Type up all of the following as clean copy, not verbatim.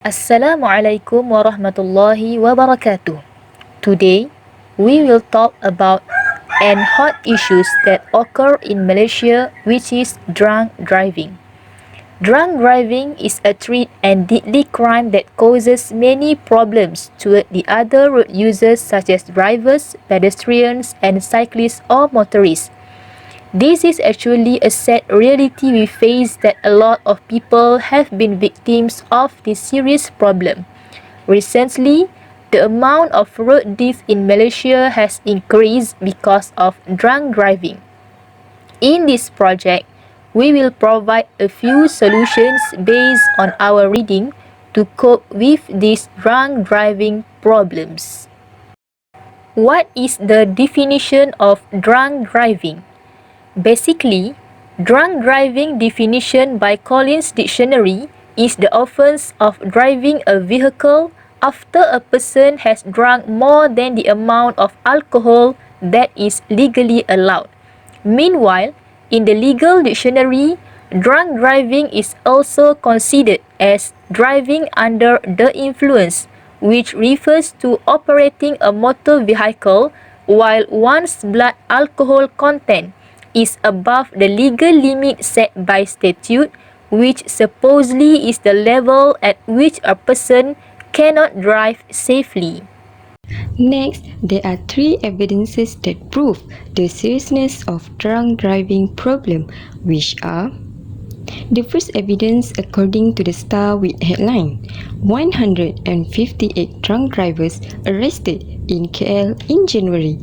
Assalamualaikum warahmatullahi wabarakatuh. Today, we will talk about an hot issues that occur in Malaysia, which is drunk driving. Drunk driving is a treat and deadly crime that causes many problems to the other road users such as drivers, pedestrians, and cyclists or motorists. This is actually a sad reality we face that a lot of people have been victims of this serious problem. Recently, the amount of road deaths in Malaysia has increased because of drunk driving. In this project, we will provide a few solutions based on our reading to cope with these drunk driving problems. What is the definition of drunk driving? Basically, drunk driving definition by Collins Dictionary is the offense of driving a vehicle after a person has drunk more than the amount of alcohol that is legally allowed. Meanwhile, in the legal dictionary, drunk driving is also considered as driving under the influence, which refers to operating a motor vehicle while one's blood alcohol content is above the legal limit set by statute, which supposedly is the level at which a person cannot drive safely. Next, there are three evidences that prove the seriousness of drunk driving problem, which are: the first evidence, according to the Star with headline, 158 drunk drivers arrested in KL in January.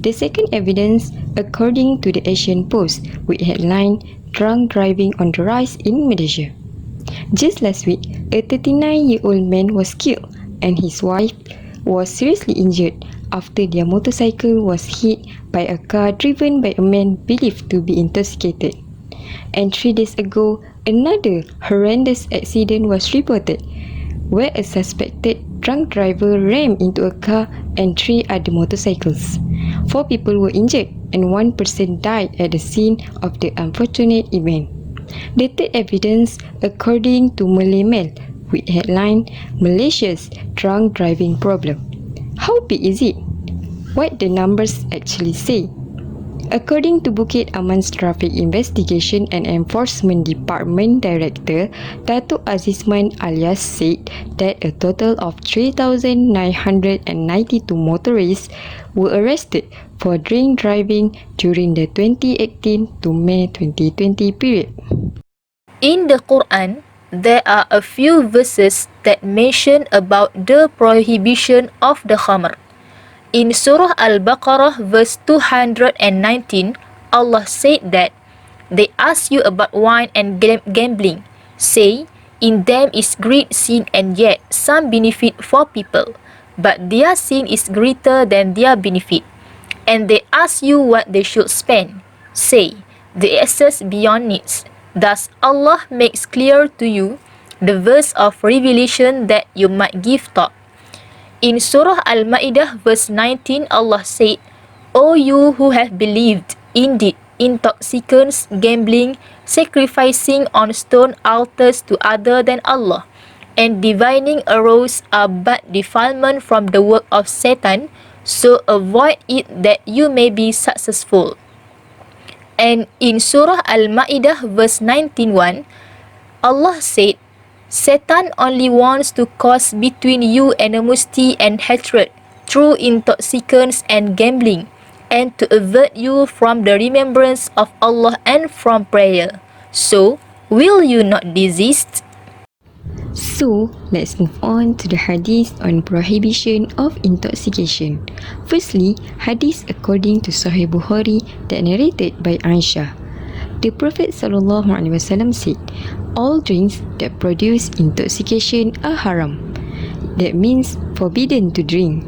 The second evidence, according to the Asian Post with headline, drunk driving on the rise in Malaysia. Just last week, a 39-year-old man was killed and his wife was seriously injured after their motorcycle was hit by a car driven by a man believed to be intoxicated. And 3 days ago, another horrendous accident was reported, where a suspected drunk driver rammed into a car and 3 other motorcycles. 4 people were injured and 1 person died at the scene of the unfortunate event. The third evidence, according to Malay Mail, with headline, Malaysia's drunk driving problem. How big is it? What the numbers actually say? According to Bukit Aman's Traffic Investigation and Enforcement Department Director, Datuk Azizman Alias said that a total of 3,992 motorists were arrested for drink driving during the 2018 to May 2020 period. In the Quran, there are a few verses that mention about the prohibition of the khamr. In Surah Al-Baqarah verse 219, Allah said that they ask you about wine and gambling. Say, in them is great sin and yet some benefit for people, but their sin is greater than their benefit. And they ask you what they should spend. Say, the excess beyond needs. Thus Allah makes clear to you the verse of revelation that you might give thought. In Surah Al-Ma'idah verse 19, Allah said, O you who have believed, indeed, intoxicants, gambling, sacrificing on stone altars to other than Allah, and divining a rose are but defilement from the work of Satan, so avoid it that you may be successful. And in Surah Al-Ma'idah verse 19:1, Allah said, Satan only wants to cause between you animosity and hatred through intoxicants and gambling, and to avert you from the remembrance of Allah and from prayer. So, will you not desist? So, let's move on to the hadith on prohibition of intoxication. Firstly, hadith according to Sahih Bukhari that narrated by Aisha. The Prophet ﷺ said, all drinks that produce intoxication are haram. That means forbidden to drink.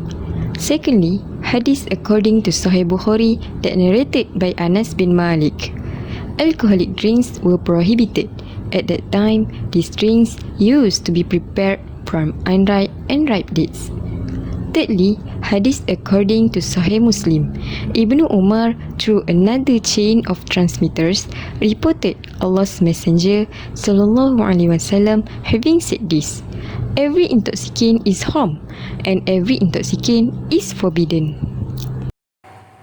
Secondly, hadith according to Sahih Bukhari that narrated by Anas bin Malik. Alcoholic drinks were prohibited. At that time, these drinks used to be prepared from unripe and ripe dates. Thirdly, hadith according to Sahih Muslim, Ibn Umar, through another chain of transmitters, reported Allah's Messenger sallallahu alaihi wasallam having said this: every intoxicant is harm and every intoxicant is forbidden.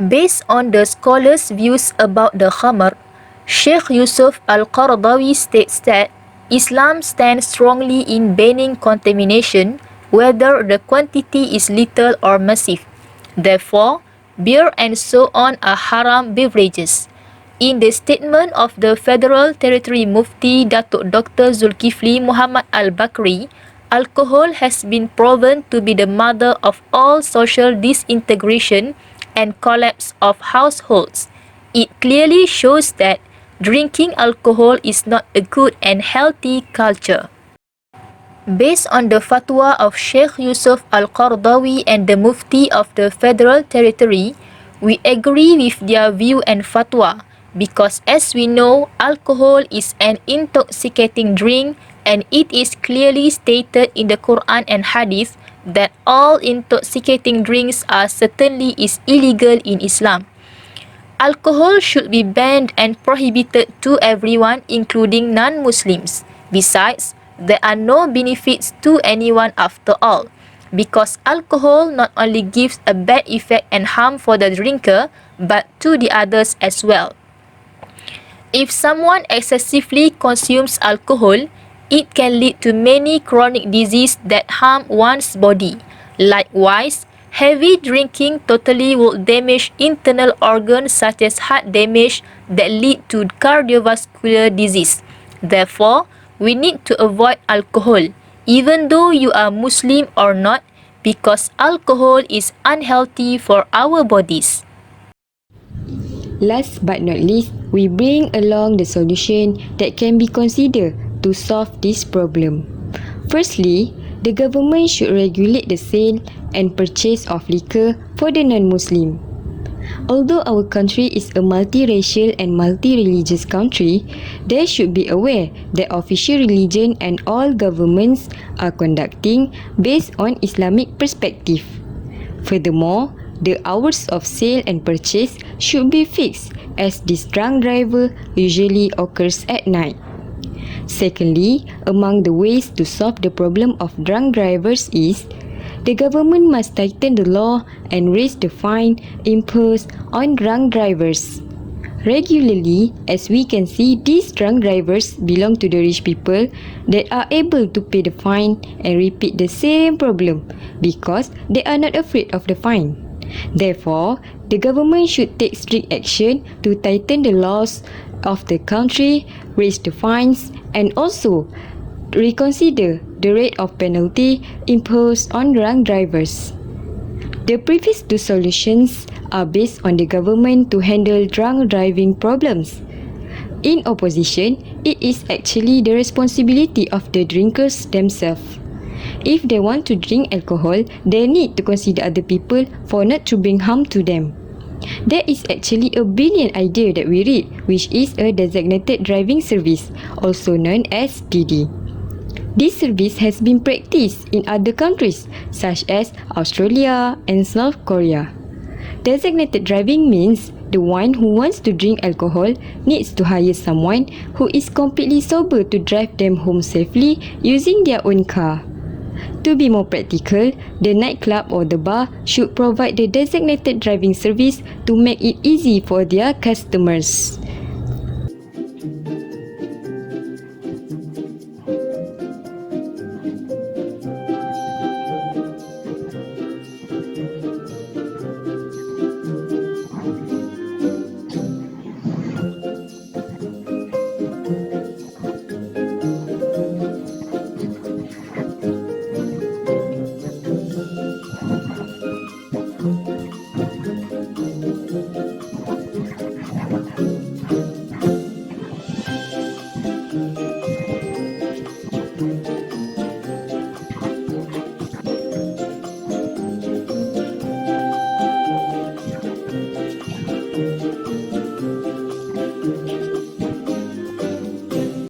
Based on the scholars' views about the khamr, Sheikh Yusuf Al-Qaradawi states that Islam stands strongly in banning contamination, whether the quantity is little or massive. Therefore, beer and so on are haram beverages. In the statement of the Federal Territory Mufti Datuk Dr. Zulkifli Muhammad Al-Bakri, alcohol has been proven to be the mother of all social disintegration and collapse of households. It clearly shows that drinking alcohol is not a good and healthy culture. Based on the fatwa of Sheikh Yusuf Al-Qaradawi and the Mufti of the Federal Territory, we agree with their view and fatwa because, as we know, alcohol is an intoxicating drink and it is clearly stated in the Quran and Hadith that all intoxicating drinks are certainly illegal in Islam. Alcohol should be banned and prohibited to everyone, including non-Muslims. Besides, there are no benefits to anyone after all, because alcohol not only gives a bad effect and harm for the drinker, but to the others as well. If someone excessively consumes alcohol, it can lead to many chronic diseases that harm one's body. Likewise, heavy drinking totally will damage internal organs such as heart damage that lead to cardiovascular disease. Therefore, we need to avoid alcohol, even though you are Muslim or not, because alcohol is unhealthy for our bodies. Last but not least, we bring along the solution that can be considered to solve this problem. Firstly, the government should regulate the sale and purchase of liquor for the non-Muslim. Although our country is a multiracial and multi-religious country, they should be aware that official religion and all governments are conducting based on Islamic perspective. Furthermore, the hours of sale and purchase should be fixed, as this drunk driver usually occurs at night. Secondly, among the ways to solve the problem of drunk drivers is the government must tighten the law and raise the fine imposed on drunk drivers. Regularly, as we can see, these drunk drivers belong to the rich people that are able to pay the fine and repeat the same problem because they are not afraid of the fine. Therefore, the government should take strict action to tighten the laws of the country, raise the fines, and also reconsider the rate of penalty imposed on drunk drivers. The previous two solutions are based on the government to handle drunk driving problems. In opposition, it is actually the responsibility of the drinkers themselves. If they want to drink alcohol, they need to consider other people for not to bring harm to them. There is actually a brilliant idea that we read, which is a designated driving service, also known as DD. This service has been practiced in other countries such as Australia and South Korea. Designated driving means the one who wants to drink alcohol needs to hire someone who is completely sober to drive them home safely using their own car. To be more practical, the nightclub or the bar should provide the designated driving service to make it easy for their customers.